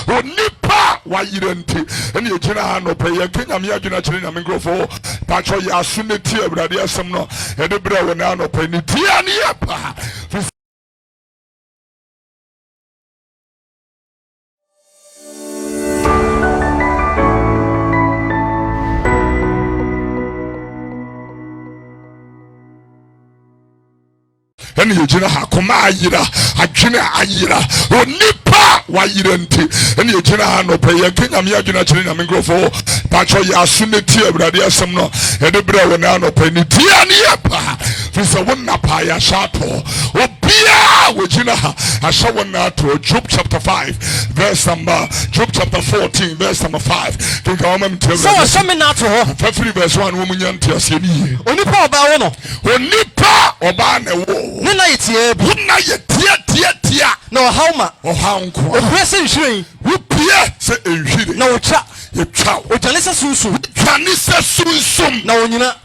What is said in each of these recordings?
onipa wayirenti ene yegina ha no pe ye kenya me adwena kire nyame nkrofo pacho ya aso ne tie awurade asem no e de bra wona no pe ni tie ne ye pa ene yegina ha koma ayira adwena ayira onipa wayirenti ene yegina ha no pe ye kenya me adwena kire nyame nkrofo pacho ya aso ne tie awurade asem no e de bra wona no pe ni tie ne ye pa fisa wonna pa ya shato obia wegina ha asha wonna to Job chapter 5 verse number Job chapter 14 verse number 5 think I am tell so asha me na to ho 3 verse 1 wo munyante ase ni onipa oba wo no onipa oba na wo ne na yetie bu na yetie na ohauma ohanko opie se nhwiren wo pie se nhwire na otwa yetwa otwane se sunsun twane se sunsum na onyina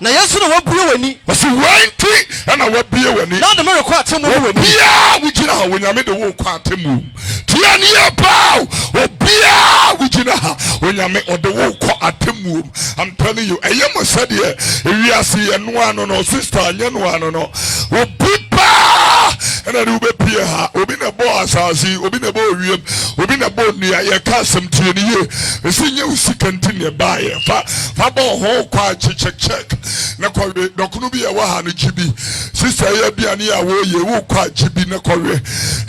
na yesu na wabue wani wasi wanti na wabue wani na de me rekwa atemu wani bia wugina ha wonyame de wo kwa atemu tia ne ya pa obia wugina ha wonyame ode wo kwa atemu I'm telling you eyemo sade ewiase ye no ano no sister anye no ano no obipa na de wo bepie ha obi na bo asasi obi na bo wiem obi na bo nua ye ka asem tie ne ye esinye usikanti ne bae fa bo ho kwa check na kwa dokunu bi ye wa ha no jibi sister ye bia ne ya wo ye wo kwa jibi ne kowe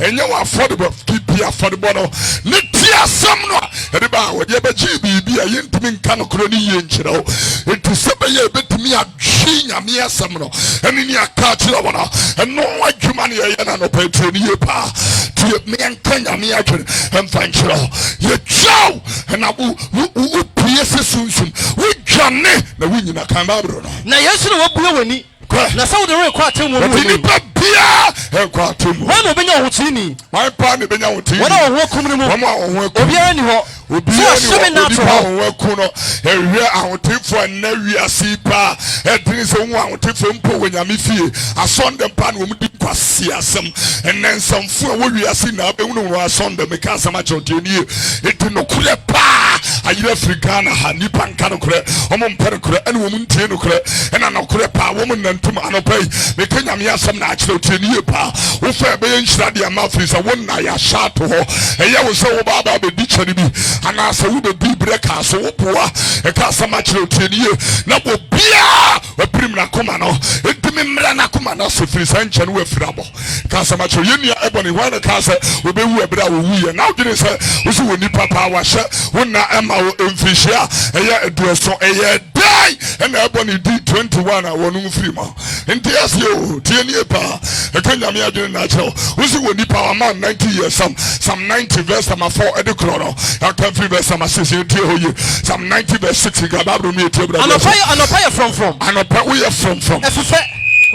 enye wa affordable kipi affordable no ne tia sam no e de ba wo de ba jibi bi a yentumi nka no kro ne ye nkyira o enti sebe ye betumi adwi nyame asam no eni ni aka kyira wona eno adwuma ne ye na no petro ne ye pa tie me nka nyame adwene emfa nkyira ye twaw na bu pie se sunsum wo dwane na wo nyina kan babro no na yesu na wabue wani na sawo de rekwa atemu wani bia ekwa atemu wana obenya hotini my pa ne benya hotini wana ho kumni mu obiara ni ho obiara ni ho ho kuno ehwe ahotifo na wiase pa edin se hu ahotifo mpo wonyame fie asonde pa na omudi kwase asem enensamfo wo wiase na abehunu no asonde me ka sama choteni etin no kure pa ayira africana ha nipa nka no kure omo mpere kure ene wo muntie no kure ena no kure pa wo munantum anopai me kenya me asem na akire oteni pa wo fa be nhyira de amafrisa wonna ya shato ho eye wo se wo baba be di chani bi ana se wo be bi breka so wo poa e ka sama akire oteni na bo bia we prim na koma no edimi mra na koma na so frisa nche no we frabo ka sama akire yenia eboni wana ka se we be wu ebra wo wu ye na wo gine se wo se wo ni papa wa hye wonna ema wo emfihia eye eduoso eye dai ena eboni di 21 a wonu free ma enti asio tie ni pa e kanya me adwene na cheo wo se wo ni pa ma 90 years some 90 verse number 4 edikrono ya kan free verse number 6 tie hoye some 90 verse 6 ga babro mi tie bra anopaya from anopa we are from efefe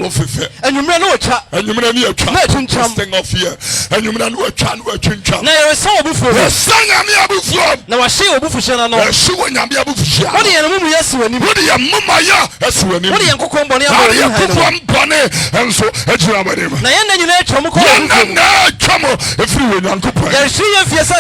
ofefe enyumre no otwa enyumre ni atwa na tuncham thing of here enyumre no atwa no atwincham na yere sa obufuo sanya me abufuo na wa hye obufuhye na no hye wonyame abufuhye wo de yenu mu yesi wani wo de yamma ya esi wani wo de yenkokon bone abone ya kokon bone enso ejira bone ma na yenda nyina atwam ko na atwam efiri wenyankopon ya hye yemfie sa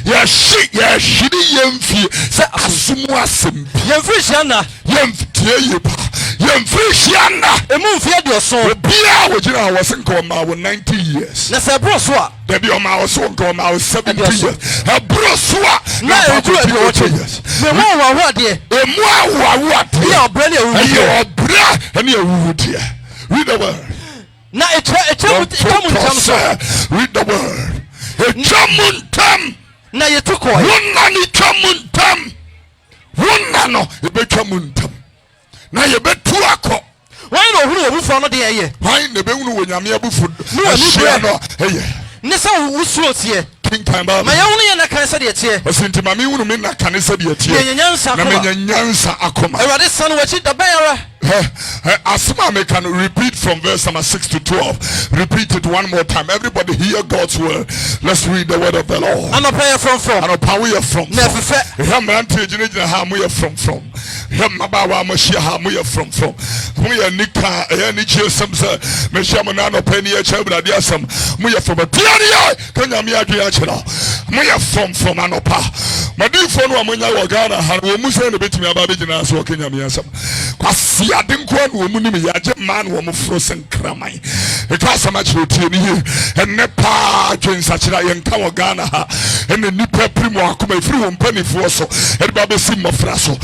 ya shiri yemfie sa asumu asem yemfiri hye na yemfie ye pa yemfiri hye na emu mfie de oso bia wo gina wo senko ma wo 90 years na se bro so a de bi o ma wo so nko ma wo 70 years e bro so a na edu e wo che me mo wa ho de emu awu ade ya obra na ewu ya obra ene ewu de read the word na echamuntam so read the word echamuntam na yetuko wonna ni chamuntam wonna no ebechamuntam na yebetu akọ why no hunu obufu no de eye why ne behunu wonyame abufu no ani no eye ne sa wusuo tie king time ba ma yawunu ye na kan sa de tie osinti ma me hunu me na kan sa de tie na me nyansa akoma erade san wachi da bayara Asma me can repeat from verse number 6 to 12. Repeat it one more time. Everybody hear God's word. Let's read the word of the Lord. And pray from. And power we are from. Him anti generation how we are from. Him abawa mashia how we are from. We are nika any chesam sir. Meshamanano penny a chabra diasam. We are from a tiania. Kanyamia diachela. moyɛ from anopa madifo no amonya wɔ Ghana ha wo mu sɛ ne betimi aba begina so Kenya me asɛm kwasi ade nko na wo mu nim yagye man wo mu fro senkraman e ka asɛm akyerɛ tie ne ye enne pa dwensa kyerɛ yɛ nka wɔ Ghana ha enne nipa primo akoma efiri wo mpanifo so e ba besi mmɔfra so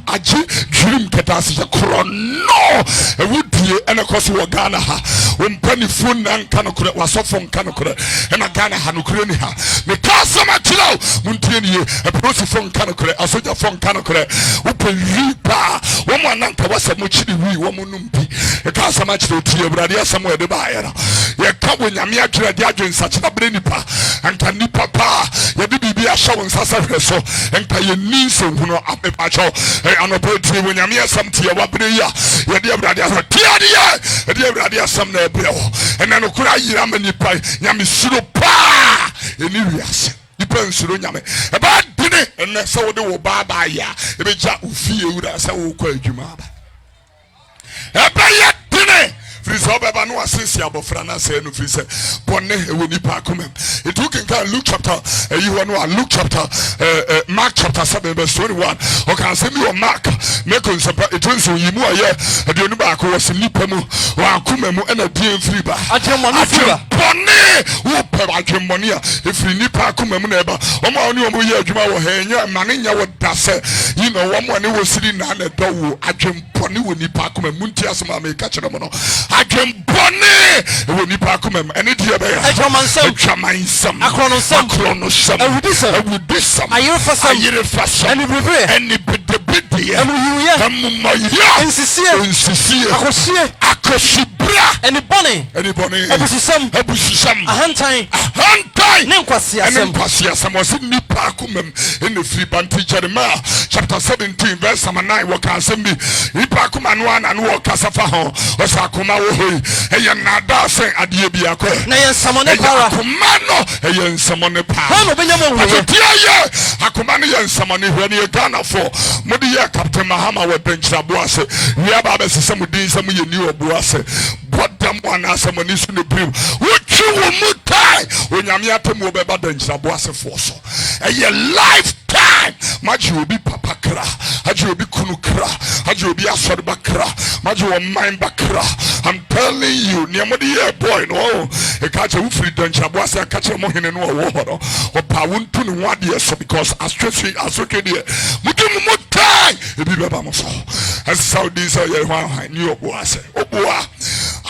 agye dwirim ketase krono e wudie ene kɔso wɔ Ghana ha wo mpanifo nanka no kore wasɔfo nka no kore ena Ghana ha no kore ni ha me ka asɛm akyerɛ wo muntie ne ye e prosifo nka no kore asoja fo nka no kore wo pe ripa wo mo ananka wasɛm kyiri wi wo mo numpi e ka asɛm akyerɛ tie Awurade asɛm wo de ba ayɛ ye ka wo nyame atwerɛ de adwensa kyerɛ bre nipa anka nipa pa ye de bibi ahyɛ wo nsasa hwɛ so anka ye ni nsɛnhuno apepakyɛw anopo tie wo nyame asɛm tie wa bre ya ye de Awurade asɛm tie de de Awurade asɛm na ebre wo ɛna no kura yira ma nipa nyame suro pa eni wiase nipa nsuro nyame e ba dine enne sɛ wo de wo baba ya e be gya ofie wura sɛ wo kɔ adwuma ba e ba yɛ dine Friso baba no asisi abofra na say no frise bonne e we nipa komam it you can Luke chapter Luke chapter Mark chapter 7 verse 21 o kan say me o Mark make unsepa it won so yimu aye aduonu ba ko was nipa mu wa komam e na die free ba adwemmɔne free ba bonne wo pe adwemmɔne a e free nipa komam na eba o ma oni o mo ye adwuma wo ha nya mane nya wo da se you know wo mo ne wo siri na na do wo adwemmɔne wo nipa komam munti asema me ka kyerɛ mo no adwemmɔne wo nipa komam ene die be ya adwamansam akronosam awudisam ayerefasam ene bedebede amumaya insisie akoshibra ene bone abusisam ahantan nenkwasiasam was nipa komam ene free banti Jeremiah chapter 17 verse 9 wo kan asem bi nipa komam no ana no wo kasafa ho akoma wo hoi eya nada sen ade bia ko na ye nsamone para akoma no eya nsamone pa ha no benya mo hwe tie akoma no ye nsamone hwe ne Ghana for mode ye Captain Mahama we benchra boase wi aba be sesem din sam ye ni oboase bodam wana samani su ne brim wo twi wo mutai onyame atemu obeba benchra boase for so eya lifetime maji obi papa kra aji obi kunu kra aji obi asori bakra maji wo mind bakra I'm telling you niamodi boy no e ka che wo free dancha boase ka che mo hene no wo ho o pa wontu ne ho ade so because asotwe de mutum mutai e bi beba mo so as Saudi so ye hwan ni oboase oboa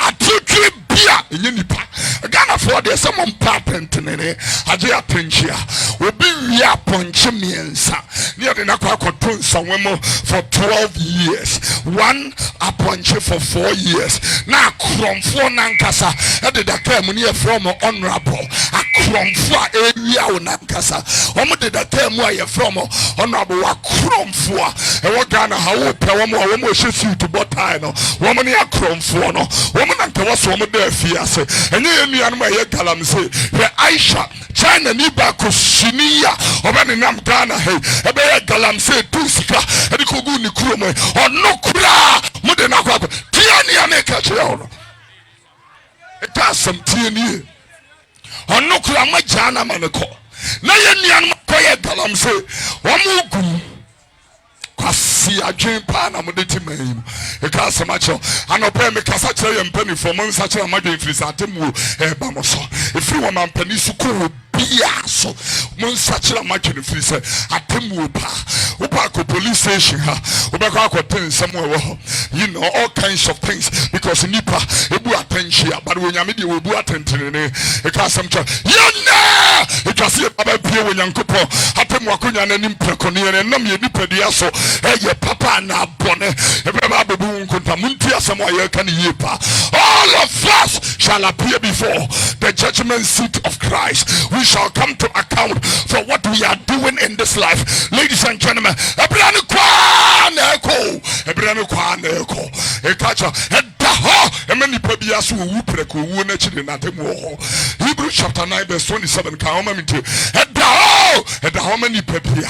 atutwe bia enye nipa Ghana for the some patent nene aje atenchia obi wi aponche miensa ne de na kwa koton sanwemo for 12 years one aponche for 4 years na kromfo nankasa e de da kam ne from honorable akromfo a ewia wo nankasa omo de da kam a ye from honorable akromfo a e wo Ghana ha wo pe wo mo hye suit botai no wo mo ne akromfo no wo mo nanka wo so mo da afiase enye nuanom a ye galamse hwe Aisha China ni ba ko siniya obane nam Ghana he ebe ye galamse tu sika e ko gu ni kuro mo ono kura mo de na kwa tia ni ameka kire ono eta sam tie ni ono kura ma jana maneko na ye nuanom ko ye galamse wo mo gu kwasi adwen pa na mo de timam e ka samacho anope me kasa kire ye mpani fo mo nsa kire amadwen firi sa temu e ba mo so e firi wo mampani su ko bia so mo nsa kire amadwen firi se atemu pa upa ko police station ha ubeka akoten semo e wo ho you know all kinds of things because nipa ebu attention but when nyame de obu attention ne e ka samcho yena e twase e baba pie wo nyankopɔ atemu akonya na nim prekoni ne nam ye nipa dia so eye papa na bone e baba bebu nkonta munti asem aye ka ne ye pa all of us shall appear before the judgment seat of Christ. We shall come to account for what we are doing in this life. Ladies and gentlemen, ebrani kwa na eko ekacha edaho emeni pabia so wu preko wu na chiri na temu ho. Hebrews chapter 9 verse 27 ka homa minte edaho meni pabia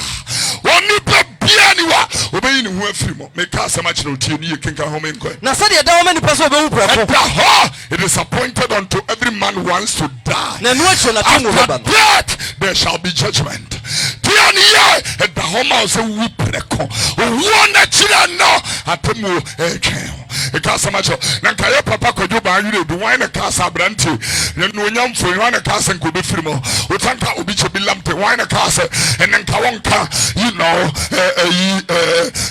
woni pabia ni wa obeyi ni hu afiri mo me ka asema kire otie ni yekenka homa nko na said edaho meni person obewu preko edaho it is appointed unto every man wants to die na no acho na temu that there shall be judgment. Tiania at the home house we preko. One children no atemu a casa macho. Nankaya papa kojuba you do wine a casa branti. Then when young for one a casa and could be frimo. Utanka ubicho bilamte wine a casa and then kawanka, you know,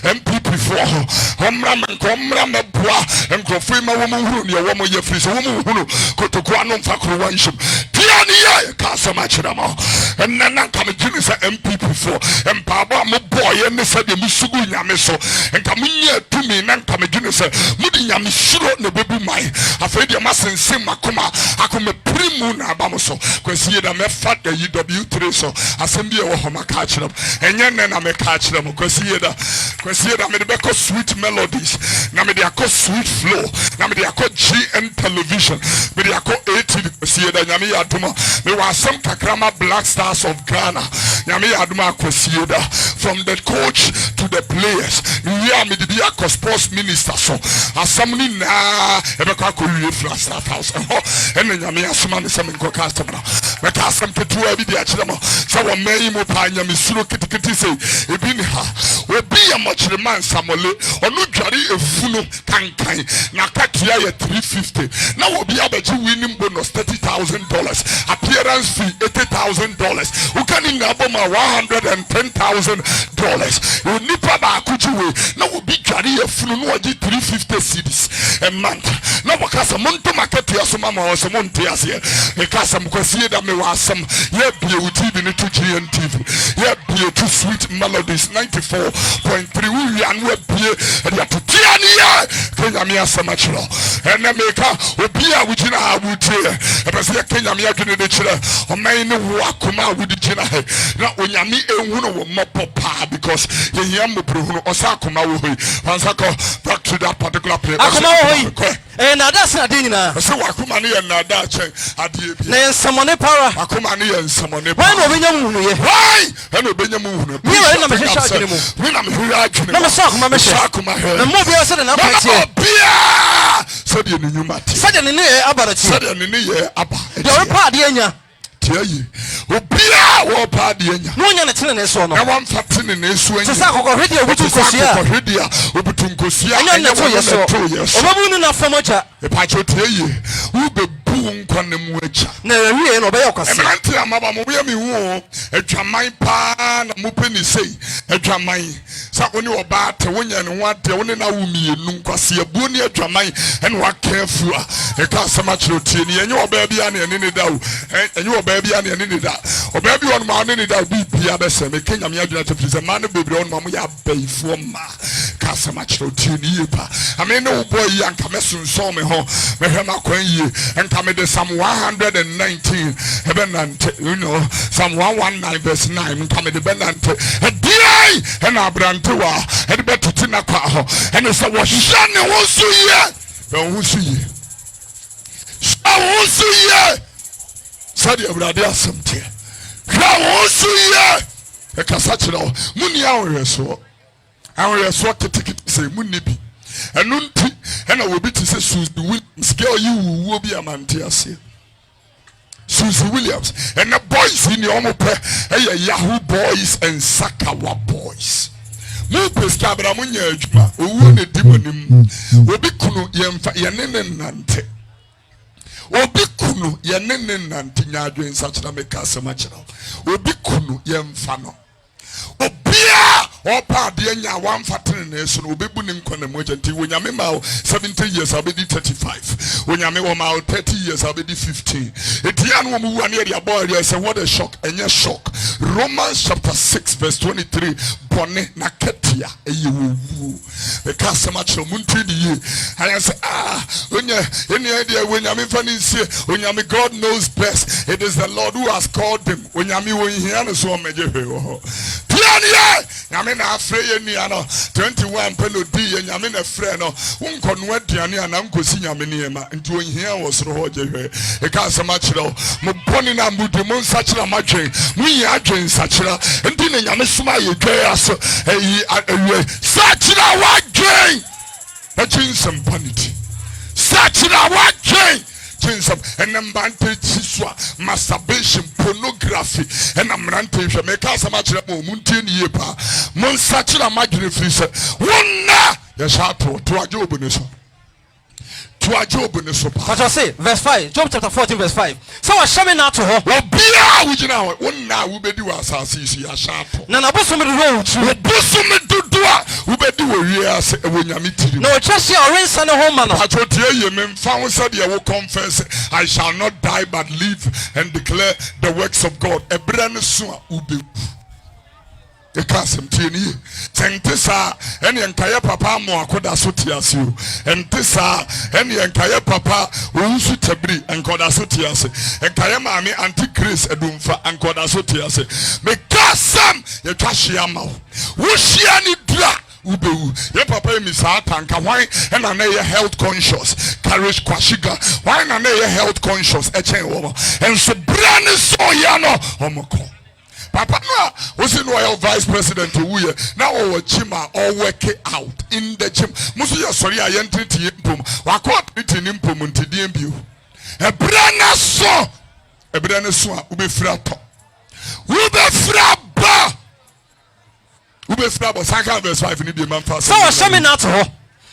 MP4. Homram and comram and bois and confirm a woman who your woman your free woman who go to Guanum Fakru Wanship. Tiania casa machinamo. And then I'm coming to MP4 and Papa my boy and they said the Musugu Yamiso and coming here to me and coming to say Mudi Yamishuro no baby my afraid you mustn't say Makuma I come a primun abamoso because here the fat the UW3 so assembly or homa catch them and then I may catch them because here the Medibeko sweet melodies Namidiako sweet flow Namidiako GN television Mediako 80 because here the Yami Aduma there were some Kakrama Black Stars of Ghana Yami Aduma Kwesieda from the coach to the players Yami Dibiako sports minister so assembly na Ebeka Korea Flash House and then Yami Asman is some customer but asam to do every day so a may mo panya misuro kitikiti say ebini ha obi ya much the man samole onu dware efuno kankan na katua ya 350 na obi abaji winning bonus $30,000 appearance fee $80,000 ukani na boma $110,000 unipa ba akujiwe na obi dware efuno no oji 350 cedis a month na wakasa monto market ya so mama so monto ya se ekasa mkwasi da me wasam ye bie TV ni to GNTV ye bie to sweet melodies 94.3 we and we bie ya to tiani ya Kenya mi asama chiro ene meka obi a wugina ha wutie e pese Kenya mi adwene de chiro o man ni wo akoma wudi gina he na onyame ehunu wo mopopa because ye yam prohunu osa akoma wo hoi ansako back to that particular place akoma wo hoi na that's na din na so akoma ni na da chen adie bi na samone power akoma ni samone power why no benya mu hunu ye why eno benya mu hunu mi we na me hwehwa adwene mu we na me hwehwa adwene na me so akoma me hwehwa na mo bia se na kwatie bia so de ni nyuma ti so de ni abarachi so de ni ye aba de o pa de anya tiayi obia wo pa de anya no nya na tene ne so no na wan fatene ne so anya se sa kokohwede obutu kosia kokohwede obutu kosia anya na to yeso obabu ni na famocha e pa cho tiayi wo be bu nkwane mu acha na wie no be yokwase emante amaba mo be mi hu adwaman pa na mo peni sei adwaman sa oni oba te wonya ne ho ade woni na wo mienu nkwase abuo ni adwaman ene wa careful e ka sama chiro tie ni enye oba bia na ene ne dawo enye oba bia na ene ne da oba bia on ma ne ne da bi bia be se me Kenya me adwuna te frize man no bebre on ma mo ya baifo ma ka sama chiro tie ni yepa ame ne wo boy yanka mesunso me ho me hwe makwan yi enka me de Psalm 119 you know Psalm 119 verse 9 enka me de benante edie and abrantewa and betuti na kwa ho and so wo hwane wo so ye be wo so ye wo so ye sadi abrade asomte wo so ye e kasa kire muni awreso ketekete se muni bi enu nti ena obi ti se Susie Williams girl you will be a man ase Susie Williams and the boys in the omope Yahoo boys and Sakawa boys mu peska bra munya adwuma owu ne dimanim obi kunu yemfa yenene nante obi kunu yenene nante nyaadwen sachira meka semachira obi kunu yemfa no obia opa de nya wan fatene na eso no obebu ne nkwana mu agenti wonyame ma 70 years abedi 35 wonyame wo ma 30 years abedi 15 etia no mu wu ne dia boy dia say what a shock enye shock Romans chapter 6 verse 23 bone na ketia eyewu the customer chomunti di I say onya eni dia wonyame fa ni sie wonyame God knows best it is the Lord who has called them wonyame wo hia no so meje hwe wo Piania, Yamina Frey Niano, 21 Pelodi, and Yamina Freno, Uncon Wediani and Uncle Sinyaminiema, and doing here was Roger. A casa machro, Muponina Mudimon Sachra Mache, we are doing Sachra, and then Yamisuma, you gay us a Sachra what gain? A jeans and vanity. Sachra what gain? chinsam enembante chiswa masturbation pornography enamrante hwe me ka sama kire mo muntie ne yepa mon sachira madwene firi se wonna ya shato to ajobu ne so But I say, verse 5, Job chapter 14, verse 5. So I shall not to her. Well, be out, one now will be do as I see a sharp. Nana Bosom road. Bosom to do who be do years when you meet. No, just your rinse and a home man. I told you, men found said you will confess, I shall not die but live and declare the works of God. A brand new soon will be. The castle tini tentisa any entire papa mo akoda so tiase o entisa any entire papa unsu tabri enkoda so tiase entire maami anti grace edumfa enkoda so tiase me kasam ye twahia ma wo hia ni dra ubewu ye papa mi sa tanka hwan na na ye health conscious courage kwashiga hwan na na ye health conscious echen wo enso brand so ya no omoko Papa no was in royal vice president who ye now our chima all work it out in the gym. Musu ya sorry I entered to impum. Wakot meeting impum until DMU. A brand so ube frato. Ube fraba. Ube fraba Sanka verse 5 in the man fast. So I shall not to her.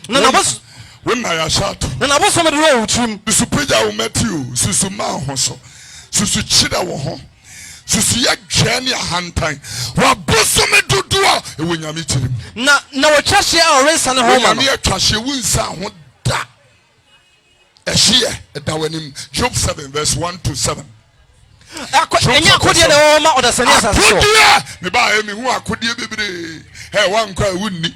Nana was when I shot. Nana was some of the road trim. The superior Matthew, Susuma Hoso, Susu Chida Wohon. Susia Jenny a hand time. What bosom do when you meet him? Na a chassis or race and a home. Near Chassis wins sound that. A sheer at Dawanim, Job 7, verse 1 to 7. I could hear the home or the Senate. Me buy me who I could be. Hey, one cry wouldn't it?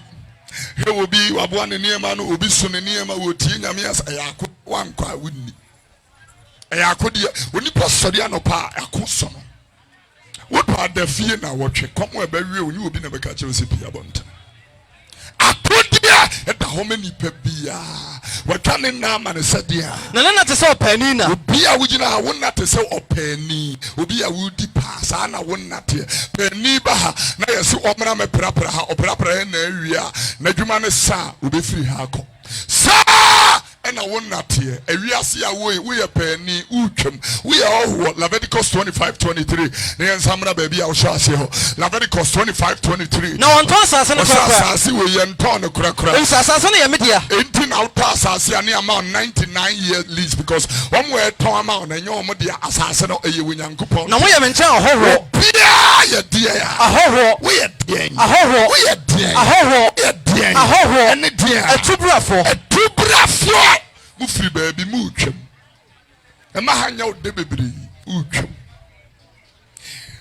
Here will be one near man who will be soon near my wood. I could one cry wouldn't it? I could hear when you pass Sodiano Pa, I could son. What part the fear now? Watch it. Come where you will be never catch us if you want. I put there at the home in Pebia. What can in now man said, dear? No, not to sell penny now. Be a wood, I want not to sell a penny. Will be a woody pass, and I want not here. Penny baha. Now you see, Omra Prapra or Prapra in the area. Najuman sa will be free hako. Sa! And I want not here. We are see away. We are penny uchum. We are all Leviticus 25:23. Then Samra baby I'll show you. Leviticus 25:23. No one toss us and Sasi we entone krakra. Sasani media. 18 out Sasi and amount 99-year lease because one way to amount and your media assassin or a win coupon. Now we are in town horror. Yeah, dear. A horror. We are dear. A horror. We are dear. A horror. We are dear. A horror. And a dear. A tubra for. A tubra for. Mufri baby muchum. A mahanya de baby muchum.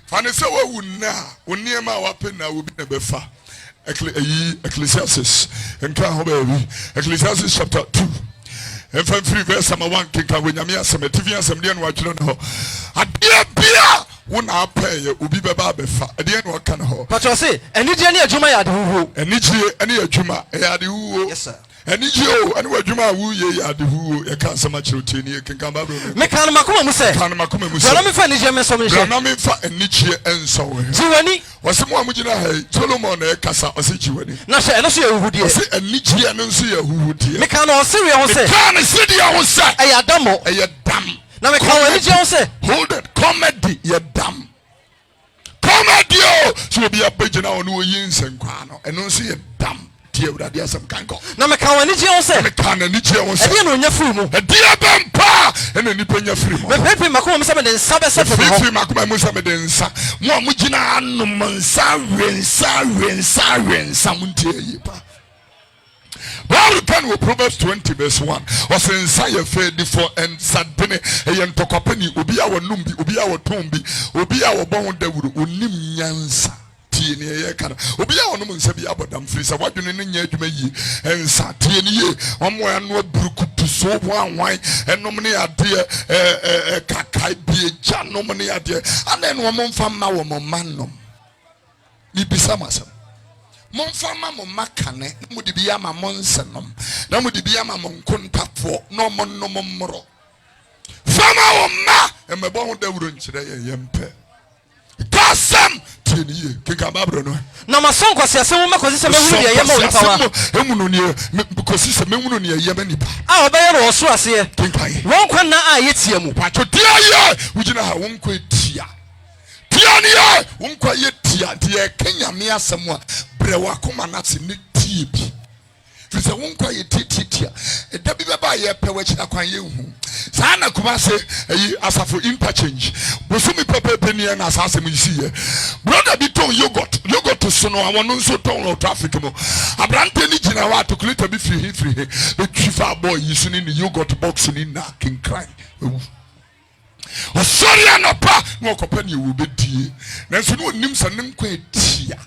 Fanisa wa wuna, uniema wapena will be never far. Ecclesiastes, and can baby. Ecclesiastes chapter 2. And from 3 verse number 1 can when Yamia Sametivian Samdian watch on her. A dear beer. One I pay will be befa. At the end, what can ho? But I say, and it's any Juma at who? And it's any Juma, yes, sir. And it's you, and what Juma who ye are the who, a cancer much routine, you can come back. Mekanamakum say, Kanamakum, let me find German submission. And Nietzsche and so on. Giovanni was someone which I had Solomon Casa or Situani. Not I don't see who did say, and Nietzsche and see who would hear. Mekano Syria say, Can city I was say, I adamo, a damn. Now Mekano say, hold it, comedy, you damn. Comedy, she will be a pigeon on who yins and quano, and don't see a damn. There some can go. Now, Mekano say, Mekano was on your food, a dear bampa, and then you pay your free. But Pepe Macum Summit and Sabbath, Macumamusamedensa, Mamujina, Siren, someone tell you. Well, can we Proverbs 20 verse 1 was in Saya Fedi for and Sadene, and Tokapeni, Ubi our Numbi, Ubi our Tombi, Ubi our bone that would unim yansa. Obi a ono nsabi abodam frisa wadwene ne nya adwuma yi ensa tie ne ye omo anu burukutu so wanwan enom ne ade kakai bie janom ne ade ana eno mo mfa ma wo mo manom ni bisa masam mo mfa ma mo makane mo de bia ma mo nsenom na mo de bia ma mo nkontafo no mo no mo mmoro fama wo ma emebo ho dawuro nkyere ye yempe kasam to tieni kinka babro no na mason kwasi asem ma kosi se mehunu de yema onipa wa emunu ne kosi se mehunu ne yema nipa a obaye ro so ase kinka won kwa na a yetie mu pato dia ye wugina ha won kwa tia tia ne ye won kwa ye tia de Kenya me asem a brewa koma na se ne tie bi fisa won kwa ye titia da bi beba ye pewa chira kwan ye hu sana kuma se yi asafo interchange bosumi pepe peni na asase mu isi ye brother bi ton yogurt so no awon nso ton no traffic mo abrante ni gina wa to kulita bi free be twifa boy yi so ni yogurt box ni na king cry o sorry anopa no kopani wo bedie nanso no nim sanem kwa etia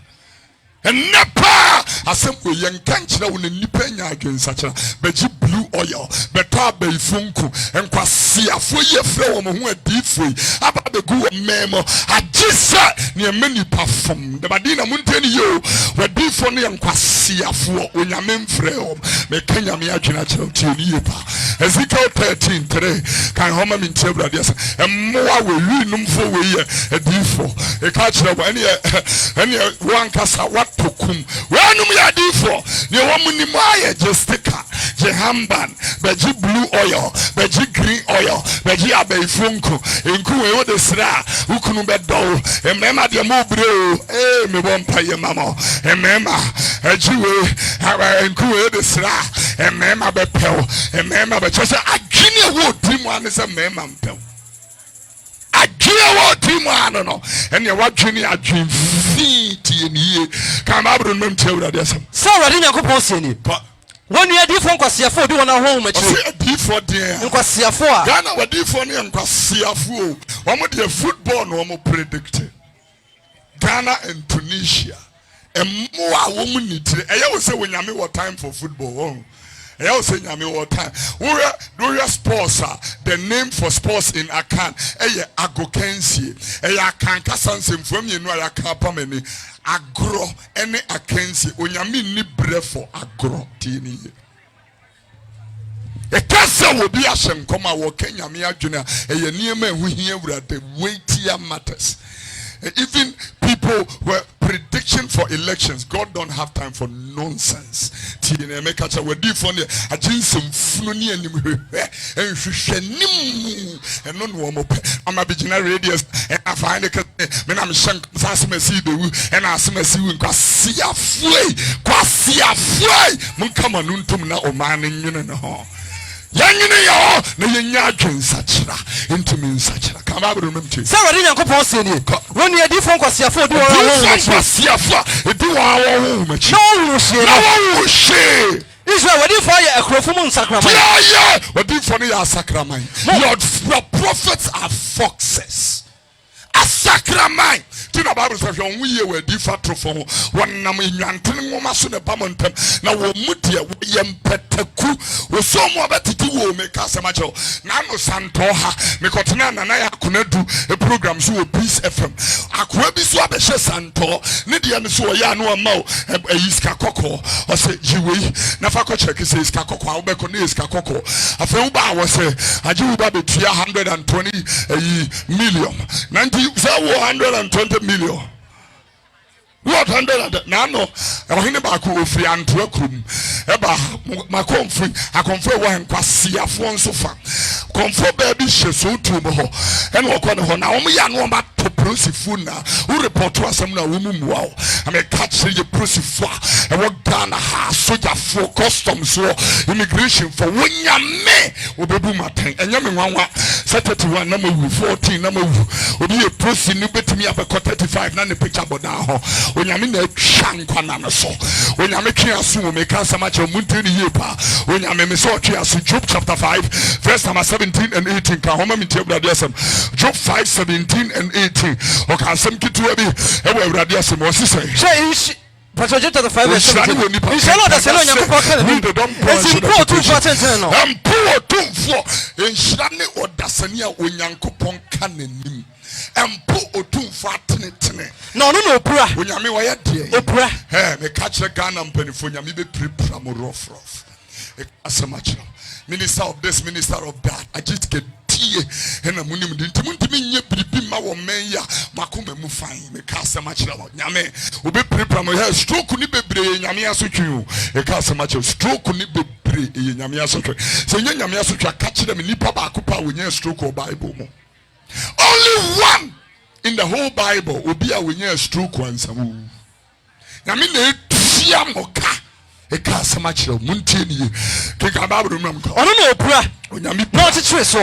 Nepa asempo yenkanchira wo nipa nya adwensachira beji blue oil beta beifunku enkwasiafo ye frɛ wo mo ho adifo aba begu wo memo agisa ne emani pafom de badina munteni yo wadifo ne enkwasiafo onyame mfrɛ wo me kanya me adwena kyerɛ tieni ye pa Ezekiel 13:3 kan homa min tebra dia emmoa we wi numfo we ye adifo e ka kyerɛ wo ene wankasa tokum wenum ya difo ne wamuni maye justika jehamban beji blue oil beji green oil beji abeifunku enku we wo de sra ukunu bedo emema de mo bre me bompa ye mama emema ajiwe enku we de sra emema bepew emema be chose agine wo dimu ane se mema mpew agine wo dimu ane no ene wadwini adwin ti eniye kan babro no mtewura de asem so wadi Nyankopon sieni wonu adifo nkwasiafo di wona ho machi adifo de nkwasiafo a Ghana wadifo ne nkwasiafo omo de football no omo predict Ghana and Tunisia emmo a wo mu nitire eye wo se wonyame wo time for football eye say nyame wo time we sports the name for sports in Akan eye agokensie eye akan kasansem fam yenu aya kan pamani agro ene akensie onyame ni bre for agro tini e kasa wo bi asem koma wo kenyame adwene eye niema ehuhia wura the weightier matters. Even people were prediction for elections. God don't have time for nonsense. TNA make a we do for the agency fluni and and no more. I'm a beginner radius and I find it when I'm shank see the and I see you kwasia fly munkama nuntum na oman in no. Yanyine yo na yenya adwensachira intimi nsachira kan ba bro memche se wadi Nyankopon sieni wonu adifo nkwasiafo di wona nkwasiafo edi wo machi no wo she Israel wadi for ya ekrofo mu nsakraman yeah wadi for ya sakraman your prophets are foxes asakraman tina Bible says on we we difa trofo wonam enwantene ngoma so ne bamontem na wo mudie wo yempetaku wo so mo abetiti wo me kasemacho na no santo ha me kotena na ya konadu e program so wo Peace FM akwa bi so abehye santo ne de ne so ya no ma o yiska kokko o se jiwe na fa ko check se yiska kokko a wo be ko ne yiska kokko afa wo ba wo se aje wo ba betua 120 million 120 million. What 100 na no ehine ba ko ofri anto akrum eba makomfri akomfo wo henkwasiafo nso fa komfo ba bi hye so tu mo ho ene wo ko ne ho na wo ya no ma to prosifu na wo report asem na wo mu wa ame catch ye prosifu e wo Ghana ha soja for customs so immigration for wonyame obebu maten enye me nwanwa 31 na mawu 14 na mawu obi e prosi ni betimi abekọ 35 na ne picture boda ho onyame na atwa nkwana no so onyame twe aso wo meka samache munteni yepa onyame me so twe aso Job chapter 5 verse number 17 and 18 ka homa mintie brade asem Job 5:17 and 18 o ka asem kitu abi e wo brade asem o sise Pastor Job chapter 5 verse 17 inshallah da selo Nyankopon ka ni ensimpo tu for ten no empo tu for enhyirane odasani a Onyankopon ka nanim empo otumfo atenetene na ono na opura onyame wo ye de opura me ka kire Ghana mpanifo nyame be prepare mo rough asemacho minister of this minister of that I just get fie ena munim de ntimi nye biribi ma wo men ya makoma mu fan me ka asema kire wo nyame obe prepare mo he stroke ni bebre nyame asotwe o e ka asema kire stroke ni bebre e nyame asotwe se nya nyame asotwe ka kire me nipa ba akopa wo nya stroke o Bible mo only one in the whole Bible obi a wo nya stroke ansam nyame na etia moka e ka asema kire muntie ni ke ka Bible mu am ko ono na opura onyame no chichire so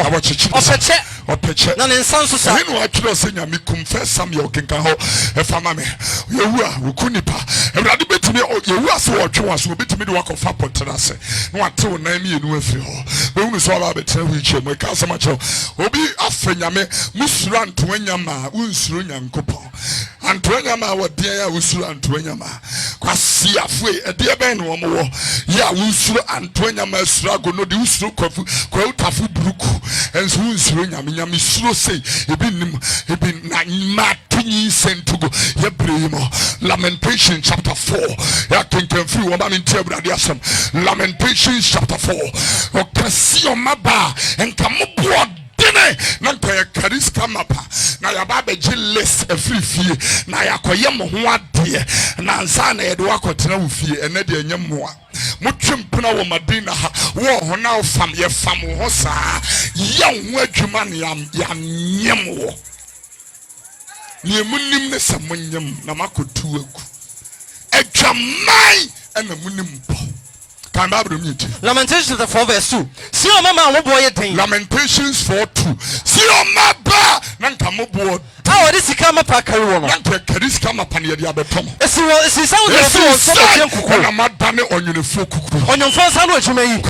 opeche na ne nsan so sa eno atwiro se nyame confess Samuel kenka ho e fama me yewu a wokunipa ewrade betimi yewu ase wo twe so betimi de wakofa potena se no ate wo nan mienu afiri ho be hunu so ba betena wi che mo ka asema kire obi afa nyame musura nto nyama unsuro nyankopon anto nyama wo de ya usuro anto nyama kwasi afue e de ben no mo wo ya usuro anto nyama sura go no de usuro kwafu kwa utafu buruku enso unsuro nyame suro sei ebi na matunyi sentugo yebremo Lamentation chapter 4 ya kenkenfiri wo ba mentia brade asem Lamentation chapter 4 okasi o maba enka mobo dene na ntoya kariska mapa na ya ba beji list afifie na yakoye mo ho ade na nsa na ye de wakotena wo fie ene de enyemoa mutwempena wo madina ha wo ho na fam ye fam ho saa ye ho adwuma ne ya nyemwo ne munim ne samonyem na makotu agu adwamai ena munim po kan Bible me ti Lamentations 4 verse 2 si o mama wo boye den Lamentations 4:2 si o maba na nka mo bo awo de sika mapa kare wo no na nka kariska mapa ne de abetom esi sound de so so kuku na madane onyunefo kuku onyonfo sa no adwuma yi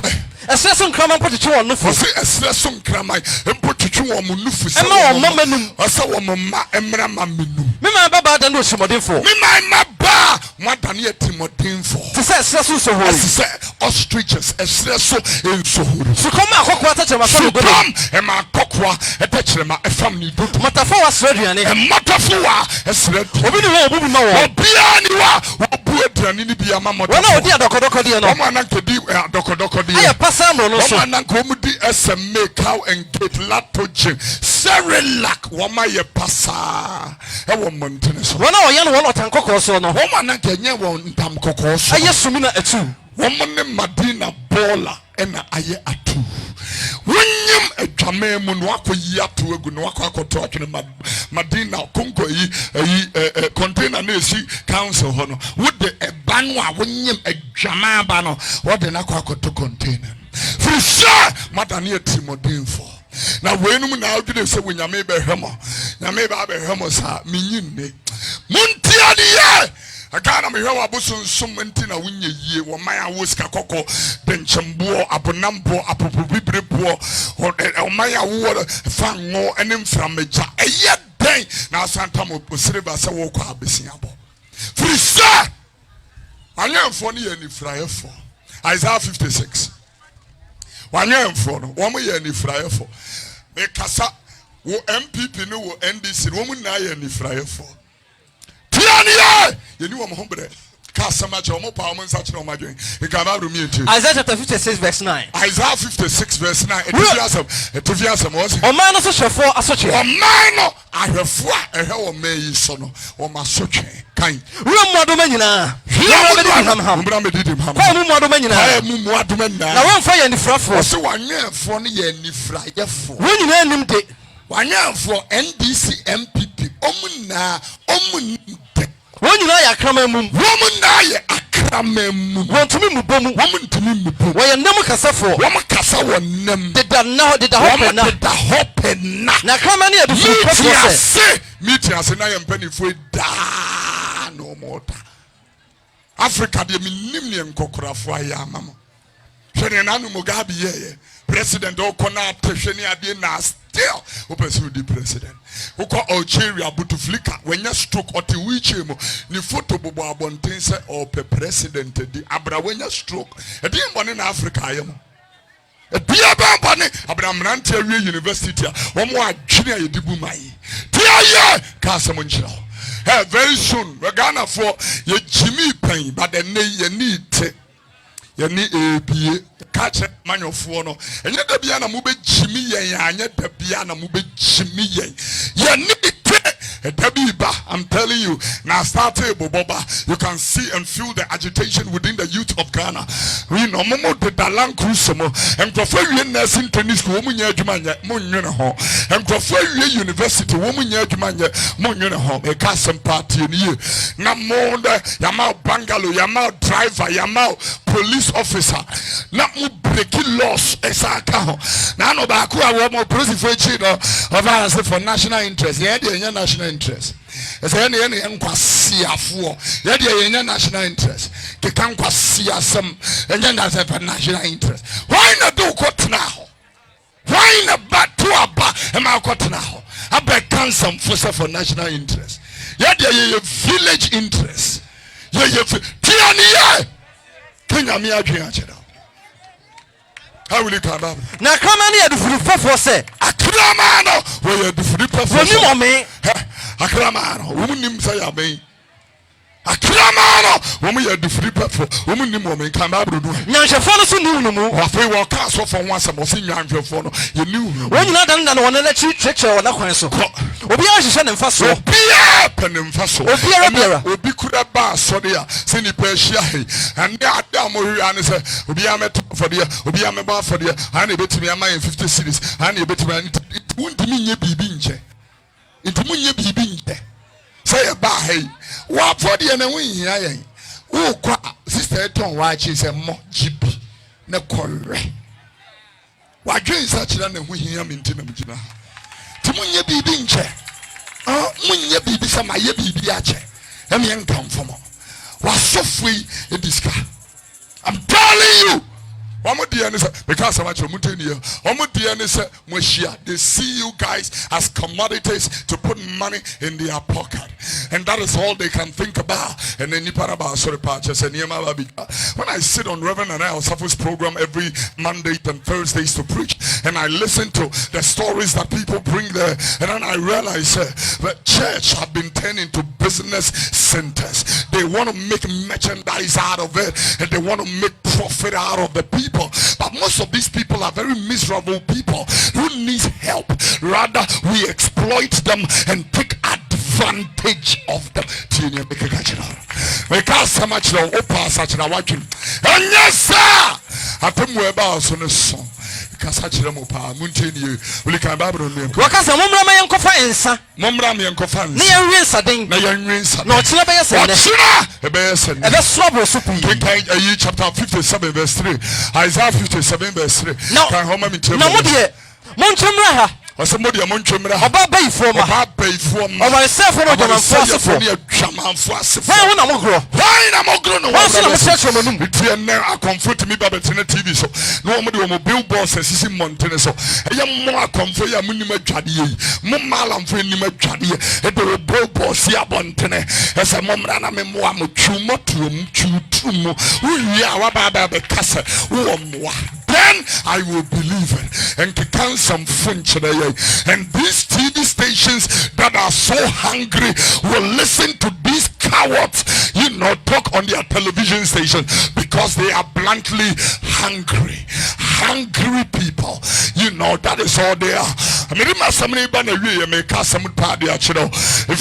esreso nkrama potwetwe won nufu se esreso nkrama potwetwe won mu nufu se ema won mamanum asa won ma emra mamenu me ma baba da no shimodinfo me ma ba madane etimodinfo te se esreso so hori se ostriches esreso enso hori so come akokwa ta chema so go come e ma akokwa etechema efam ni dodo matafo wa sreduane e matafo wa esredu obi ni wo obi ma wo obia ni wa obu aduane ni bia ma matafo wona odi adokodoko de no o ma na nkedi adokodoko de aye pasamo no so o ma na nkomudi SMA cow and gate latogen Cerelac wo ma ye pasa e wo montene so wona o ye no wona tankoko so no o ma na kenye wo ntam kokko so aye sumi na atu wo mo ne Madina bola ena aye atu wonyem adwama mu no akoyi ato agu no akoto atwene Madina konko yi container na esi council ho no wo de eba no a wonyem adwama ba no wo de na akoto container for sure madane etimodinfo na wenum na adwene se wonyame behwemo nyame ba behwemo sa menyinne muntiade ye akana me hwa abosonsom nti na wonye yie wo man awo sika kokko benchembo abonambo apopobibrebo o man awo fango enem framaja eye den na asanta mo posire ba se wo kwa abesiabo frisa anyamfo ne yani fraefo Isaiah 56 wanyamfo no wo mo yani fraefo me kasa wo MPP no wo NDC wo mo na yani fraefo tiania yeni wo mo hombre ka samaje wo mo pa wo nsa kire wo madwen e ka ba ru mi enti Isaiah chapter 56 verse 9 Isaiah 56 verse 9 etofiasam wo se o man no so hwefo asotwe o man no ahwefo a ehwe wo man yi so no wo ma sotwe kan wo mo adoma nyina mbra me didi ham kwa mu adoma nyina kwa mu adoma na na won fa ye nifrafo wo se wanwefo no ye nifrayefo wo nyina anim de wanwefo NDC MPP omunna wo nyina ya kramamum wo munna ye akramamum wo ntumi mubomu wo ntumi mubu wo ye nam kasafo wo makasa wo nam de da hopena na krama ne adufu kwafo se meeting na ye mpanifo da no mota Africa de minim ne nkokorafo aya amamo hwene nanu Mugabe ye president okona atehwene ade na still opesu di president uko Algeria Bouteflika wenya stroke oti wheelchair mo ni photo bobo abonten se ope president di abra wenya stroke edi mbone na Africa ayemo edi abambone abra mrante awie university wo mo adwene ayedibu mai tiaye ka asemo nchira very soon we Ghana for ye Jimmy Pen but the ye need yɛne ebie ka kyerɛ manyofoɔ no ɛnyɛ da bia na mobɛgyimi yɛn anyɛ da bia na mobɛgyimi yɛn yɛne Tabiba, I'm telling you, now started Boboba. You can see and feel the agitation within the youth of Ghana. We know Momo de Dalan Crusomo and Crawford Nursing Tennis Woman Yajumanya, Munyaho, and Crawford University Woman Yajumanya, Munyaho, a custom party in you. Namonda, Yamal Bangalo, Yamal driver, Yamal police officer, Namu breaking laws, Esaka. Nano Bakua, Womo, President of us for national interest. Yeah, national interest. As any for national interest. They can't see us some and then that's for national interest. Why not do what now? Why not back to a bar and my cut now? I bet can some for national interest. Yet a village interest. How will you come up? Now come on here to for say. Akramano, where you do for me. Akramano, woman named Sayame. Akramano, woman you do for woman named woman come up to do. Yansha follows you no. Or they will cast off from once a more senior your phone. You knew when you're not done one let you check your one so. Obi Ashan and Faso. Be up and Faso. Obi could have bars so there, Cindy Persia, and Yamori answer, Obiama for the Obiama for the honey bet me a mine 50 cities, honey bet me it won't mean ye be binge. It won't ye be binge. Say a bar, hey, what for the enemy here? Oh, sister, don't watch is a more GB. No correct. Why drink such an and we hear him in Tinamina? Timunya be binge. Oh, Munya be some my baby ache. Let me come from was so free in this car. I'm telling you. One more dear, because I'm at your Mutania. One more dear, they see you guys as commodities to put money in their pocket, and that is all they can think about. And then you about sorry patches and when I sit on Reverend and Elsaf's program every Monday and Thursdays to preach, and I listen to the stories that people bring there, and then I realize that church have been turned into business centers. They want to make merchandise out of it, and they want to make profit out of the people. But most of these people are very miserable people who need help. Rather, we exploit them and take advantage of them. Because so much of Opa such a watching. And yes, sir, I think we're about on a song. Because such a mopa, Muntini, will come back on me. Because a Mumra and Cofansa, Mumra and Cofan, near Rinsading, Nayan Rinsa, not Chilabes, a bear, and that's trouble. Chapter 57, verse 3, Isaiah 57, verse 3. No, no, dear, Montemraha. Or somebody among them about pay for myself for I comfort me by the TV so nobody will billboards and see Montana so a young more comfort a minimum chadi, Mumalam for any chadi, a billboards here Montana as a momrana memoir chumo, we are about the castle, then I will believe it and to count some fun today. And these TV stations that are so hungry will listen to these cowards, talk on their television station because they are bluntly hungry people. That is all they are. I mean, if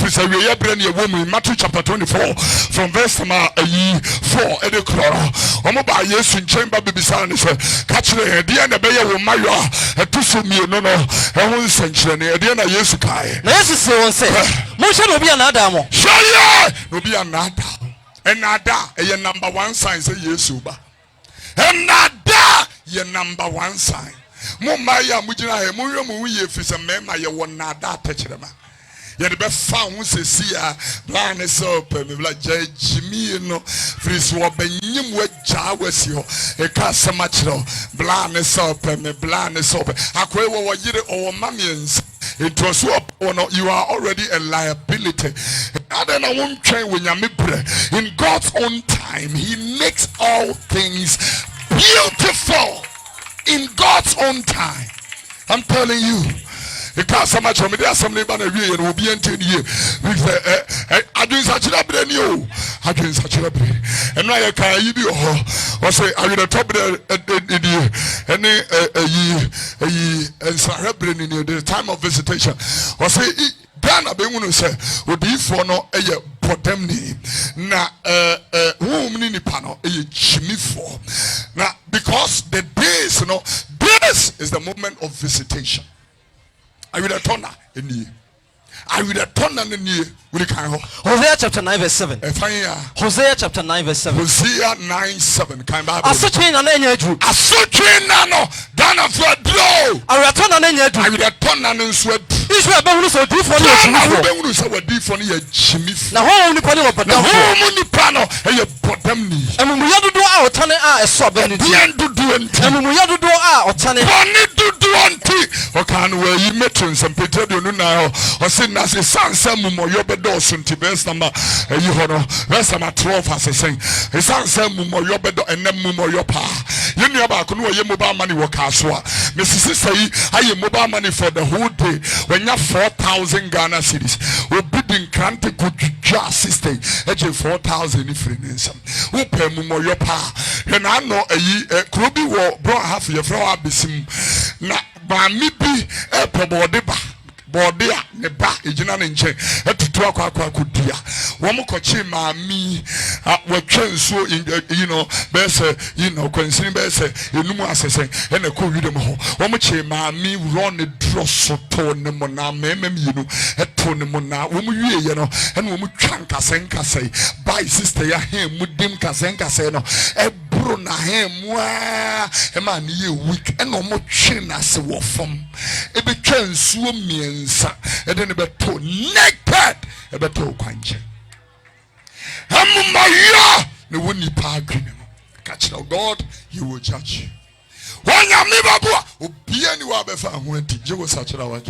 it's a woman, Matthew chapter 24 from verse 4, catch the idea and the bayer will marry a tusumi no century. Yes, say, Motion will be another one. Will be another. And nada, a number one sign, say yes, Uba. And nada, your number one sign. Mumaya Mujina, Muriamu, if it's a member, you want nada touch them. Yet the best found who says, blind is open, like Jimmy, Fris Wabenim with Jawesio, a cast much, blind is open, blind is open. Aqua, what you or mummies. It was so you are already a liability. I don't know one train when you're in God's own time. He makes all things beautiful in God's own time. I'm telling you. can't so much. Me there some neighbor na wie no obi ante nie. Adwin sachira bre ni o. Adwin sachira bre. Eno aye kan yi bi ho. O say I will top the the time of visitation. O say Ghana be wonu say odifo no eye podem ni na whom ni nipa no eye chimifo. Now because the days, you know, this is the moment of visitation. I will return in I will return in the Hosea chapter 9 verse 7. Hosea chapter 9 verse 7. Hosea 9:7. Asotwe na enye adru. Asotwe na no Ghana for draw. I will return na enye adru. I will return na nso adru. Israel be hunu so odifo ni chimifo. I will hunu so odifo ni chimifo. Na ho nipa ni obodam. Na ho nipa no eye bodam ni. Emumuya dodo a otane a eso be ni. Bien dodo enti. Emumuya dodo a otane. Boni dodo enti. O kan we yi metun some Peter do no na o say na say sansa mumoyo be do so nti verse number yi ho no verse number 12 as say sansa mumoyo be do enem mumoyo pa. Ye nua ba ko no ye mobile money wo ka so a. Mesisi say aye mobile money for the whole day. When you 4,000 Ghana cedis, we bidding Krante Kuja system, 4,000 different. We pay more pa. And I know a Krubi war brought half your flower bisim. Na ba mi bi Bordia neba ejina ne nche etutu akwa kudia wo mo kochi maami we twen so you know be say you know kwansin be say enum asese e na ko widem ho wo mo che maami run ne drosso to ne mo na memem yinu eto ne mo na wo mo wie ye no e na wo mo twan kasen by sister ya hem mudim kasen no e bro na hem wa e ma ne ye week e na mo twe na se wo fom e be twan so mien and then beto naked a beto quanche. Hamumaya no woni pa green. Catch now God, he will judge you. When you never go, Obiani Wabefa went to Joe such a way.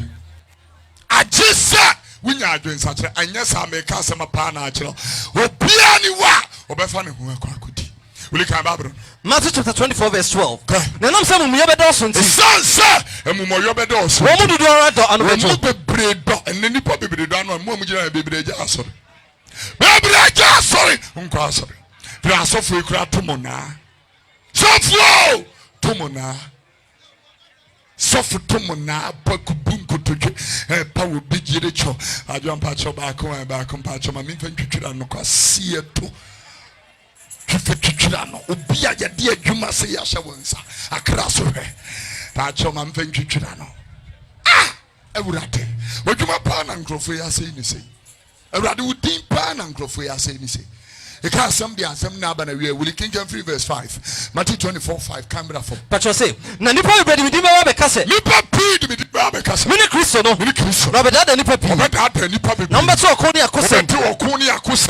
I just said, when you are doing such a and yes, I may cast him upon our channel. Obiani Wa Obefan who are good. Will you come back? Matthew chapter 24 verse 12. Na nam say mumoyo bedoso nti. Sansa mumoyo bedoso. Wo mu dudu ara do anu beto. Wo bebre do enni po bebre do anu mo mu gina bebre ja asori. Bebre ja asori nko asori. Fra asofo ekura tomona. Sofo tomona. Sofo tomona baku bunko toje pa wo bigire cho. Ajo ampa cho ba ko pa cho ma mi fa twitwira no kwase to. Twitwira obi a ye de adwuma se ya hye wonsa akra so hwe ta choma mfen twitwira no ewurade wadwuma pa na nkrofo ya sei ni sei ewurade wudin pa na nkrofo ya sei ni sei e ka asem dia asem na aba na wie will King James 3 verse 5 Matthew 24:5 camera for Patro say na nipa be di ba be kase nipa pi di ba be kase mini Kristo no na be da nipa pi na da nipa be na mbeto okoni akosem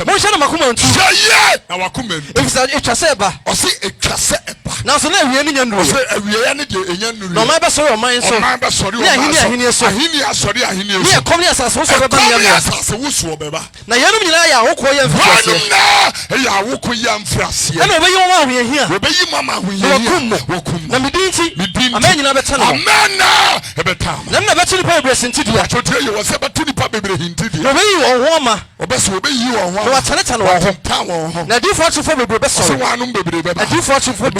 mo hye na makoma ntu ye na wakoma efisa etwase ba o se etwase eba na so na awie ni nyanduro o se awie ya ni de enyanduro no man be sorry o man so man be sorry o man so ahini asori ahini so ye kom ni asase wo so be ba ni ya asase wo so be ba na yanum nyina ya wo ko ye mfase ya woko ya mfrase e na obeyi wo ma hwehia obeyi mama hwehia wokum na midinti amanyina beta no amena ebeta na beta ni pa bebre sinti dia chotre ye wo se betu ni pa bebre hinti dia obeyi wo ho ma obese obeyi wo ho wa tane wo ho ta wo ho na difo atufo bebre be so so wanum bebre beba difo atufo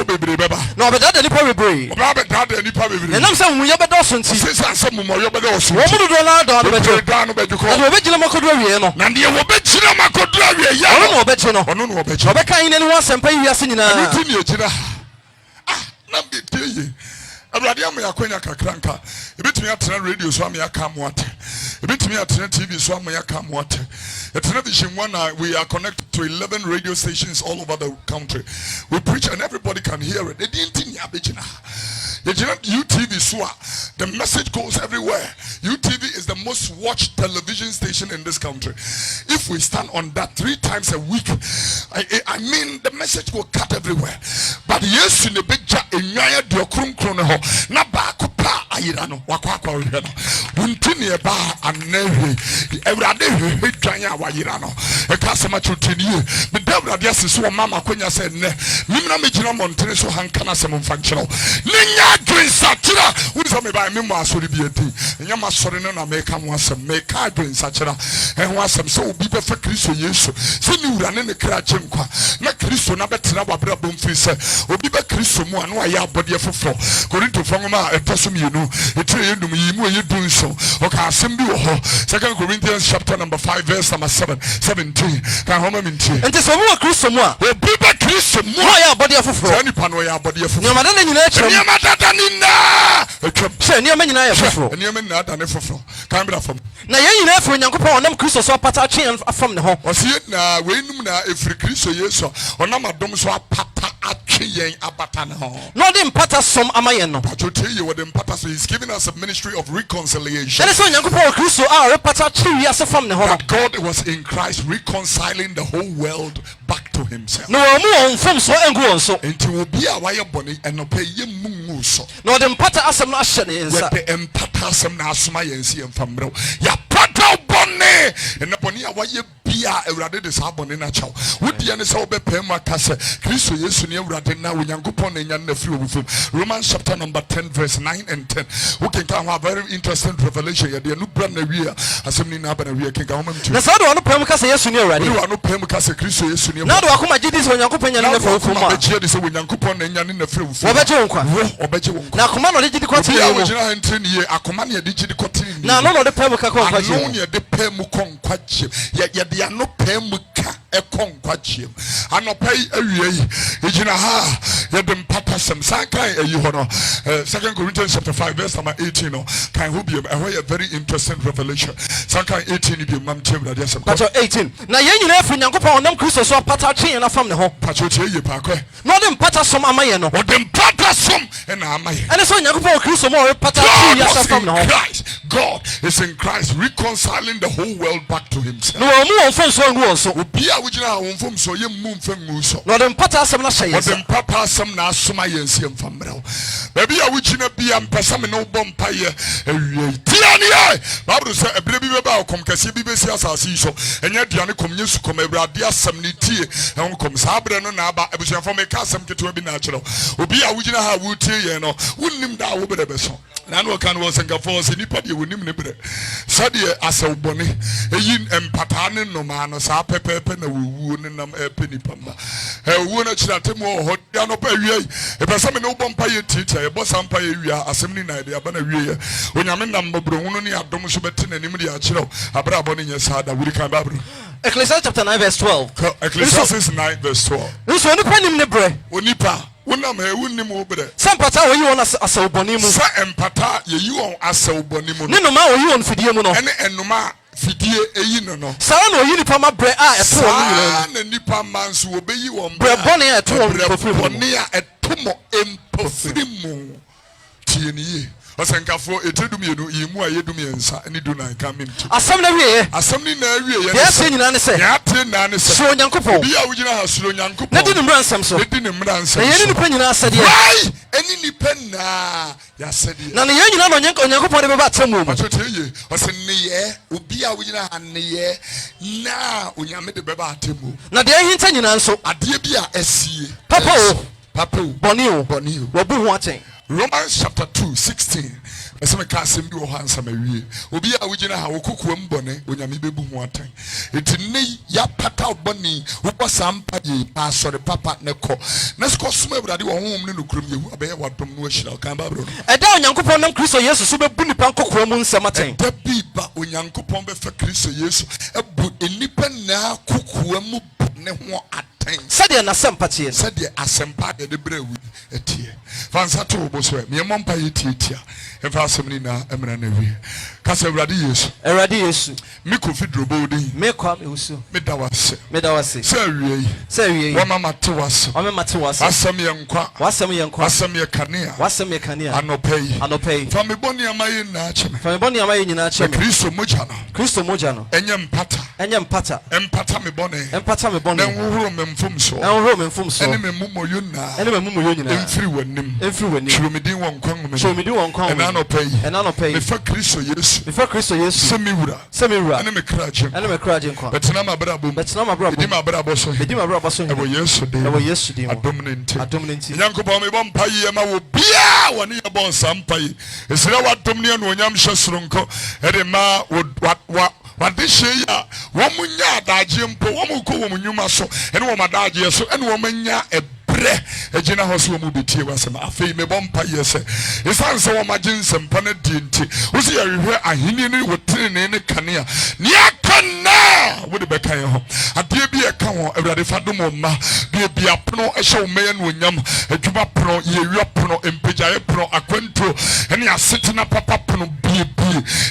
bebre beba na obeda da nipa bebre obeda da nipa bebre na nam se mu ye bedo so nti se sa mo yo bedo so wo mu do na do no bejo da no bejo ko na obegina makodo awie no na de wo begina makodo awie ya no obeji no ono no obeji obeka yin ni ho asempa yi ase nyina ani ti ni ejira na be teye Abrade am yakonya kakranka ebetumi atena radio so am yakam wate ebetumi atena TV so am yakam wate television one we are connected to 11 radio stations all over the country. We preach and everybody can hear it. They didn't think yabejina UTV so the message goes everywhere. UTV is the most watched television station in this country. If we stand on that 3 times a week, I mean the message will cut everywhere. But yes, in the big enwaya de okrum krono ho na ba ko pa ayira no wakwa kwa hwe no wuntini e ba anehwe ewrade hwe dwan a wayira no Kasama Chutini, the devil yes so mama Quenya said ne, Mina Mijina Montene so Hankana Samon Functional. Ninya Green Satira, who is me by Mima Suribiati, and Yama Sorina make make a green Satira, and was some so be perfect Christo Yesu. See you run in the Krachimqua, not Christo Nabetra Brabum Fisa, or be back Christo Moan, why your body of floor. Going to Fongama, a person you know, a tree you doing so. Okay, Simbu, 2 Corinthians chapter number 5, verse number 17. Can home in tea. And this one Christo Moa, will be back Christo Moa, body of floor, any panoya body of no matter than you let your near many and your men not an effort. Camera from now, you know, when you go on them Christo so patachi from the home. Was it now, when if Christo yes, or Namadom so pata achi abatan home. Not in pata some amayano. But to tell you what in pata is giving us a ministry of reconciliation. That is when you go on Christo are patachi yes from the home. God was in Christ reconciling the whole world back to himself. No more from so and go on so. It will be a wire bonny and obey you so. No, the pata asam nation is the empata some nasma and from bro. Ya pata bonny and the bonny away be a rather this habon in a chow. Would the answer be Pema Cassa, Christo Yesunia Radina, when you go on and the few with him. Romans chapter number 10, verse 9 and 10. Who can come a very interesting revelation? You're new brand new assembly now, and we can come to the Sado Pemacas Yesunia Radi. You are no Pemacas Christo Yesunia. Now, I did this when you open your phone from my chair. This is when you coupon and in the film. Now, command on the continue. I command your digital continue. Now, no, the Pemaca, the Pemukon Quatchip, yet they are no Pemuka. A conquachim. I no pay a year. Ejina ha. You dem papa some sankai. You know. 2 Corinthians chapter 5 verse number 18. Can who be a very interesting revelation. Sankai 18 be mam chem that yes. Pacho 18. Na yen nyina afi nyankopon onam Kristo so pata twen na fam ne ho. Pacho tie ye pa kwe. No dem pata som amaye no. O dem pata som na amaye. Ene so nyankopon Kristo mo pata twen ya fam ne ho. God is in Christ reconciling the whole world back to himself. No mu on fon so ngu so. Obi a wujina on fom so ye mu mfam ngu so. No dem pata asem na hye. No dem pata asem na asoma ye nsie mfam mrew. Baby a wujina bia mpesa me no bom paye awie. Tia ni ai. Bible say ebire bi beba okom kase bi besi asase so. Enya duane kom nyesu kom awurade asem ni tie. En kom sabre no na aba ebusuafo me ka asem ketewa bi na akero. Obi a wujina ha wutie ye no. Wunnim da wo bere beso. Na no kan wo senka fo se nipa de wonim ne bere. Sade asewbone eyin empatane no ma no sa pepepe na wuwu ne nam epenipa ma. Wuwu na chirate mo ho ya no pa wie. E pesa me no bompa ye tita ye bosa mpa ye wi asem ni na de aba na wie ye. Onyame nam bobro hunu ne adom so bete na nim de a chiro. Abra abone nye sada wuri kan babro. Ecclesiastes chapter 9 verse 12. Ecclesiastes 9 verse 12. Nso no pa nim ne bre. Onipa wonam he wonnim wo bre. Sampata wo yi won asawboni mu. Sa empata ye yi won asawboni mu. Ne no ma wo yi won fidie mu no. Ene enuma fidie eyi no no. Sa na oyi nipa ma bre a eto won nyina. Na nipa manso wo be yi won bre bone a eto won pofiri mu. Bone a eto mo empofiri mu. Tie ni ye. Osenkafo etedum yenu yimu ayedum yensa ani du nan kan memtu asam na wiye asam ni na wiye ye se nyina ne se ya te na ne se so nyankopon bi a wugina ha so nyankopon na di ne mransam so di ne mransam ye ni pa nyina asade ai eni ni pa na ya asade na ne ye nyina no nyankopon de be ba tamu mu atoteye ose ne ye obi a wugina ha ne ye na onyame de be ba tamu na de hinta nyina nso ade bi a asie papa boni o wo bu ho aten Romans chapter 2:16. Eseme ka asem bi wo hansa mawie. Obi a wugina ha wokokuwa mbone onyame bebu ho atan. Etine ya pata oboni wo bosampa ye pasore papa ne ko. Na sko suma awurade wo honhom ne nokrum yehu abaye wadom no ahira kan babro no. Eda onyankopon nam Kristo Yesu so bebu nipa nkokoa mu nsem atan. Eda bi ba onyankopon be fa Kristo Yesu ebu enipa na kokoa mu ne ho atan. Sade na sempatie. Sade asempa de brewu etie. Fansa to oboso me mompa yetiatia. Efa asem na emra na wie. Kasa awurade Yesu. Awurade Yesu. Me kofi drobodi. Me kwa me usu. Me dawase. Me dawase. Sa wie. Sa wie. Wa mama te wase. Wa mama te wase. Asem ye nkwa. Wasem ye nkwa. Asem ye kanea. Wasem ye kanea. Anopei. Anopei. Fa me boni amaye na acheme. Fa me boni amaye nyina acheme. Kristo moja no. Kristo moja no. Enye mpata. Enye mpata. Empata me boni. Empata me boni. Na nwuro me mfumso. Na nwuro me mfumso. Ene me mumoyo na. Ene me mumoyo nyina. Emfiri wanim. Emfiri wanim. Chiromidin won kwan me. Chiromidin won kwan me. Enano pay. Me fa Kristo Yesu. Yesu. Before Christ Yesu. Semibura. Semibura. Ene me krajem. Ene me krajem kwa. Betena ma brabo. Betena ma brabo. Edi ma brabo so. Edi ma brabo so. Ebo Yesu de. Ebo Yesu de. Adomnenti. Adomnenti. Nyankopɔn me bɔ mpaye ma wo bia woni ye bɔ nsampaye. Esira wadom ne anu onyam hye soronko. Ede ma wade hye ya wo munya adagye mpo wo mu ko wo nyuma so ene wo madagye so ene wo manya ejina hoso wo mu betie wasem afei me bompa yese esanse wo magye nsempa na die nti wo se yehwe ahini ni wotene ne kanea ne akana wo de bekan ho ade bi e ka ho awurade fadom ma bi apono ehye wo meya no onyam adwuma pono yewi pono empejaye pono akwanto ene asetena papa pono bi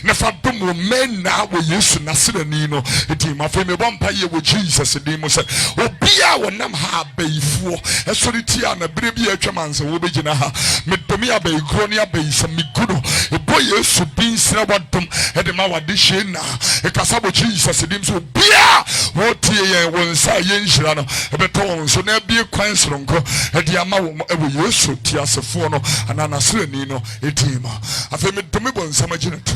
ne fadom wo mena wo Yesu nasirani no edi ma afei me bompa ye wo Jesus di mo se obi a wonam ha abaifo soriti ana brebi atwamanse wo begina ha medomi abaigro ne abaisa migudo ebo Yesu bin sira wadom ede ma wade hye na ekasabo Jesus dim so bia wo tie ye wonsa ye nhira no ebeto won so na bie kwan soronko ede ama wo ebo Yesu ti asefo no anana sirani no etima afi medomi bonsa magina to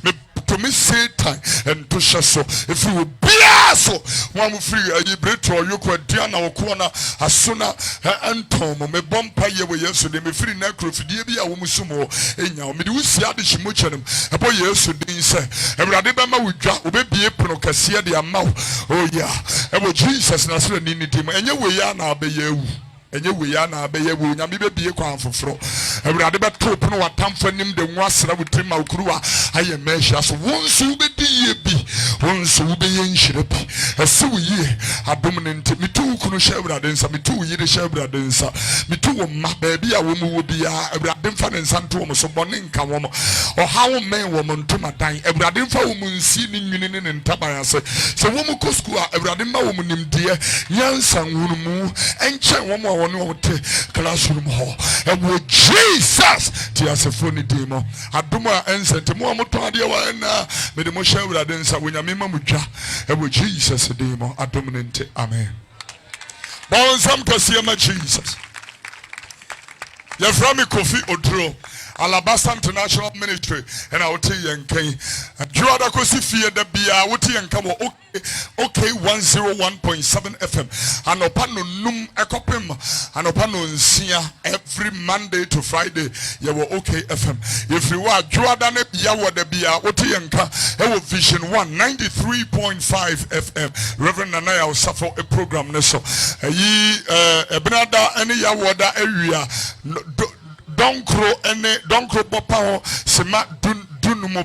me to me Satan and to shaso if you be so one free a breto yoko diana okona asuna antom me bompa ye we Yesu de me free necrophilia bia wo musumo enya me de usia de himochanem ebo Yesu din se ewrade be ma wudwa obebie pono kase de ama oh yeah ebo Jesus na so ni dim enye we ya na abeyewu enye we ya na abeyewu nyame bebie kwa foforo ewrade be top no watamfa nim de nwa sra wutrima okuruwa aye measure so wonsu be die bi wonsu be yenhire bi ese wo yie adom ne nti mitu kunu hye ewrade nsa mitu yire hye ewrade nsa mitu wo ma ba bia wo mu wo bia ewrade mfa ne nsa nto wo so bone nka wo mo ohawo men wo mo ntoma dan ewrade mfa wo mu nsi ne nwini ne ntaban ase se wo mu kosku a ewrade ma wo mu nimdie nyansa nwunu mu enche wo mo woni wo te classroom ho ewo Jesus ti asefo ni demo adom a ensente mo amoto ade wa na me de mo hye ewrade nsa wo nyame ma mudwa ewo Jesus demo adom ne nte amen bon sam kase ma Jesus ya from Kofi Oduro Alabasta International Ministry and I will tell you Juada Kosi Fia de Bia Wuti and Kamo okay 101.7 FM and Opano Num Ekopim and Opano Nsia every Monday to Friday you were okay FM if you are Juada Yawa de Bia Wuti and Ka Ewo Vision 193.5 FM Reverend Nanaya will suffer a program neso Ebenada any Yawada area Donkro Papa Sema Dunumo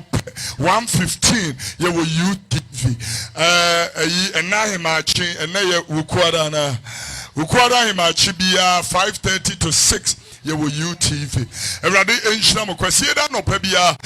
115 ye wo UTV Enahimachi Enaya Ukwara Himachi bia 5:30 to 6 ye wo UTV Erade enhina mo kwase da no pa bia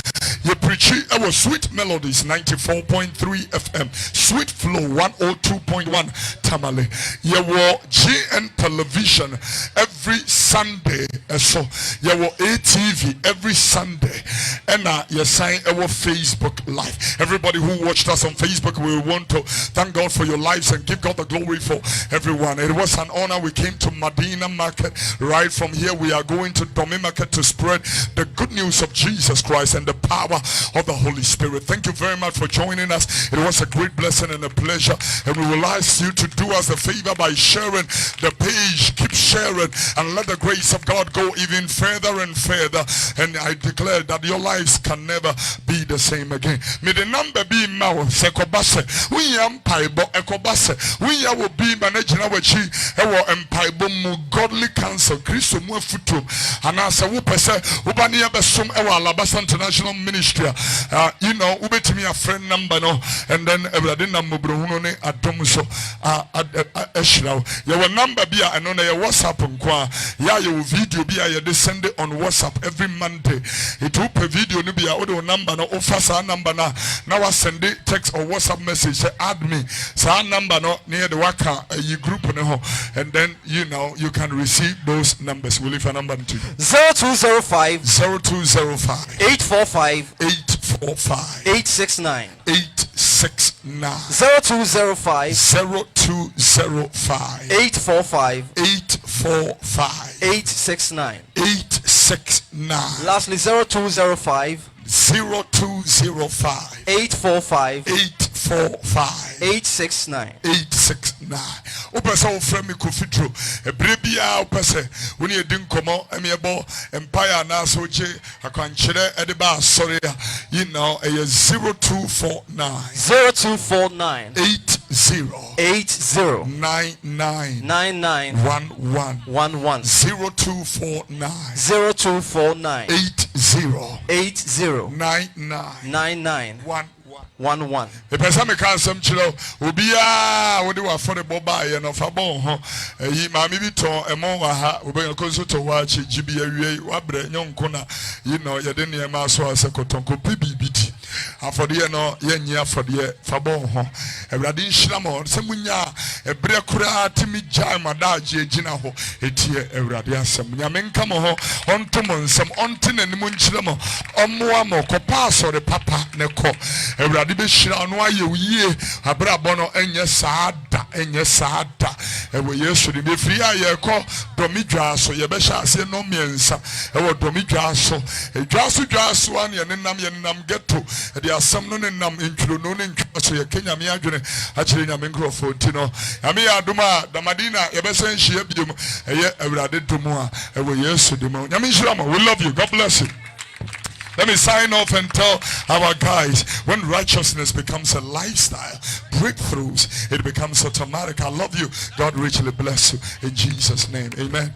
ye preachi e wo Sweet Melodies 94.3 FM Sweet Flow 102.1 Tamale ye wo GN Television every Sunday so ye wo ATV every Sunday and ye sign e wo Facebook Live. Everybody who watched us on Facebook, we want to thank God for your lives and give God the glory for everyone. It was an honor. We came to Medina Market. Right from here we are going to Domi Market to spread the good news of Jesus Christ and the power of the Holy Spirit. Thank you very much for joining us. It was a great blessing and a pleasure, and we will ask you to do us a favor by sharing the page. Keep sharing and let the grace of God go even further and further, and I declare that your lives can never be the same again. May the number be mao sekobase we am paibo ekobase we ya will be managing wachi ewo empaibo mu godly counsel Christo mu afutom anasa wo pese wo ba ne besom ewo Alabasta International Ministry you know we betimi a friend number no and then everybody number brohuno ne adom so ehiraw ye wo number bi a eno na ye WhatsApp nkwa ya ye wo video bi a ye de send it on WhatsApp every Monday it will pe video no bi a wo number no offer sa number na wa send it text or WhatsApp message say add me sa number no near the waka you group no ho and then you know you can receive those numbers. Will leave a number to 0205 845 869 0205 845 869 Lastly 0205 0205 845 845 869. 869. Opesa wo frame Kofitro. Ebre bia opese woni edi nkomo emiebo empire na so che akwankyere ediba sorry you know 0249 0249 80 99 11 0249 80 99 11. The person me can some chilo ubia wodi wa for the boba ye no fa bon ho yi ma mi bi ton emo wa ha obe ko so to wa chi gibi awie wa bre nyonko na you know ye de ne ma so asekoton ko bibiti afode no ye nyi afode fa bon ho ewrade nhira mo se munya ebre kura timi jai madaje gina ho etie ewrade asem nyame nka mo ho onto mo nsem onte nanim nhira mo omoa mo ko pasore papa ne ko ewrade be hira no aye wiye abrabọ no enye saada ewe yesu ni be free aye ko domidwa so ye be hyase no miensa ewo domidwa so edwaso an ye nenam geto de asem no nenam ntwuro no ne ntwa so ye kenya me adwene a kire nyame nkrofo ti no ame ya aduma damadina ye be sen hie biom eye ewrade domu a ewe yesu de mo nyame hira mo. We love you. God bless you. Let me sign off and tell our guys, when righteousness becomes a lifestyle, breakthroughs, it becomes automatic. I love you. God richly bless you. In Jesus' name, amen.